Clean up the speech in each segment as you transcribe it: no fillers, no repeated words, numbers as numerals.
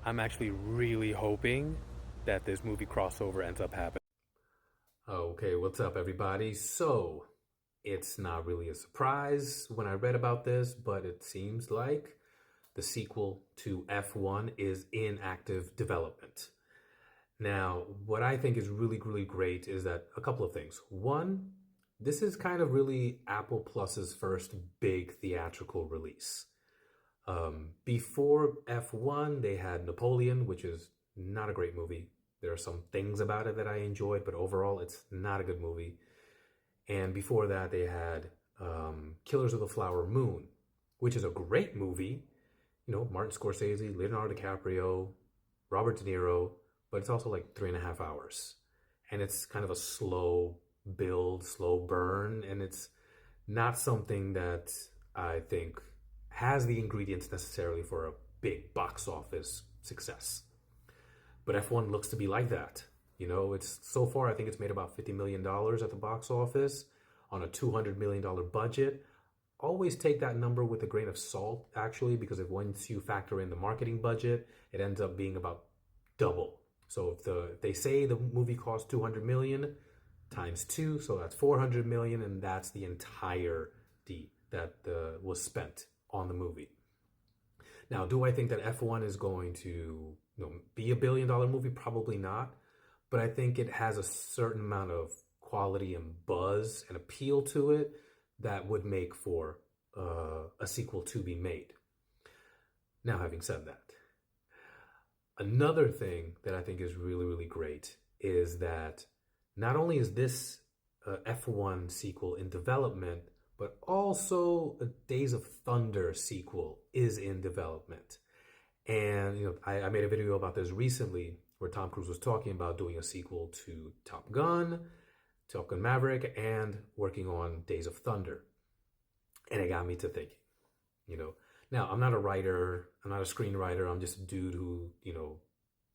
I'm actually really hoping that this movie crossover ends up happening. Okay, what's up, everybody? So, it's not really a surprise when I read about this, but it seems like the sequel to F1 is in active development. Now, what I think is really, really great is that a couple of things. One, this is kind of really Apple Plus's first big theatrical release. Before F1, they had Napoleon, which is not a great movie. There are some things about it that I enjoyed, but overall, it's not a good movie. And before that, they had Killers of the Flower Moon, which is a great movie. You know, Martin Scorsese, Leonardo DiCaprio, Robert De Niro, but it's also like 3.5 hours. And it's kind of a slow build, slow burn, and it's not something that I think has the ingredients necessarily for a big box office success. But F1 looks to be like that. You know, it's so far, I think it's made about $50 million at the box office on a $200 million budget. Always take that number with a grain of salt, actually, because if once you factor in the marketing budget, it ends up being about double. So if they say the movie cost 200 million times two, so that's 400 million, and that's the entire D that was spent on the movie. Now, do I think that F1 is going to be a $1 billion movie? Probably not. But I think it has a certain amount of quality and buzz and appeal to it that would make for a sequel to be made. Now, having said that, another thing that I think is really, really great is that not only is this F1 sequel in development, but also a Days of Thunder sequel is in development. And I made a video about this recently where Tom Cruise was talking about doing a sequel to Top Gun, Top Gun Maverick, and working on Days of Thunder. And it got me to thinking, you know, now I'm not a writer, I'm not a screenwriter, I'm just a dude who,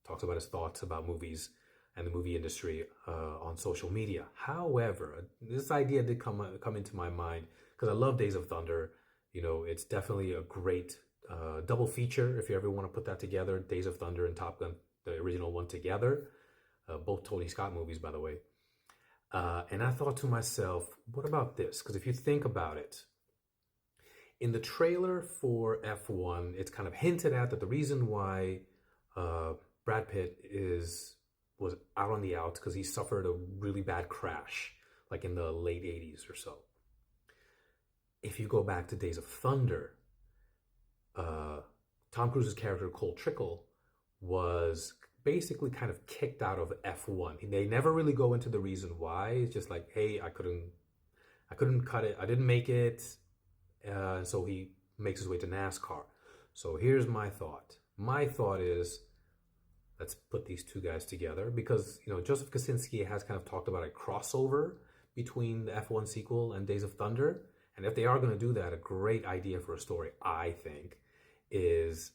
talks about his thoughts about movies and the movie industry on social media. However, this idea did come into my mind because I love Days of Thunder. You know, it's definitely a great double feature if you ever want to put that together. Days of Thunder and Top Gun, the original one together. Both Tony Scott movies, by the way. And I thought to myself, what about this? Because if you think about it, in the trailer for F1, it's kind of hinted at that the reason why Brad Pitt was out on the outs because he suffered a really bad crash, like in the late 80s or so. If you go back to Days of Thunder, Tom Cruise's character Cole Trickle was basically kind of kicked out of F1. They never really go into the reason why. It's just like, hey, I couldn't cut it. I didn't make it. So he makes his way to NASCAR. So here's my thought. My thought is, let's put these two guys together because Joseph Kosinski has kind of talked about a crossover between the F1 sequel and Days of Thunder. And if they are going to do that, a great idea for a story, I think, is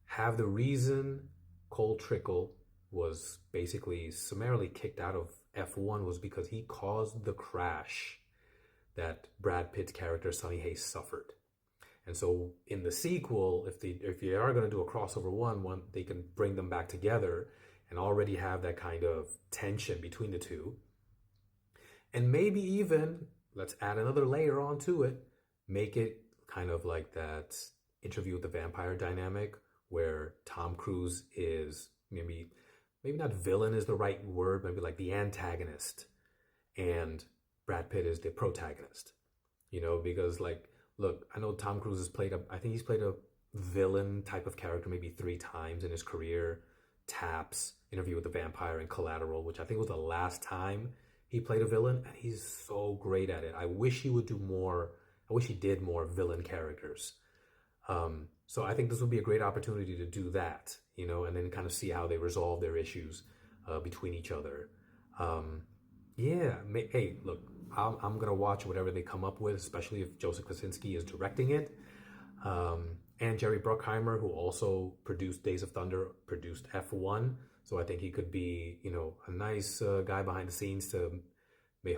have the reason Cole Trickle was basically summarily kicked out of F1 was because he caused the crash that Brad Pitt's character Sonny Hayes suffered. And so in the sequel, if you are going to do a crossover one, they can bring them back together and already have that kind of tension between the two. And maybe even, let's add another layer onto it, make it kind of like that Interview with the Vampire dynamic where Tom Cruise is maybe not villain is the right word, maybe like the antagonist, and Brad Pitt is the protagonist. Because like, look, I know Tom Cruise I think he's played a villain type of character maybe 3 times in his career. Taps, Interview with the Vampire, and Collateral, which I think was the last time he played a villain, and he's so great at it. I wish he would do more. I wish he did more villain characters. So I think this would be a great opportunity to do that, and then kind of see how they resolve their issues between each other. Hey, look, I'm gonna watch whatever they come up with, especially if Joseph Kosinski is directing it. And Jerry Bruckheimer, who also produced Days of Thunder, produced F1. So I think he could be, a nice guy behind the scenes to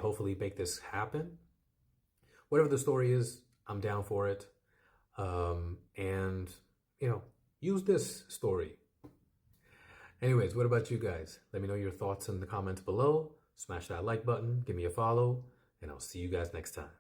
hopefully make this happen. Whatever the story is, I'm down for it. And use this story. Anyways, what about you guys? Let me know your thoughts in the comments below. Smash that like button, give me a follow, and I'll see you guys next time.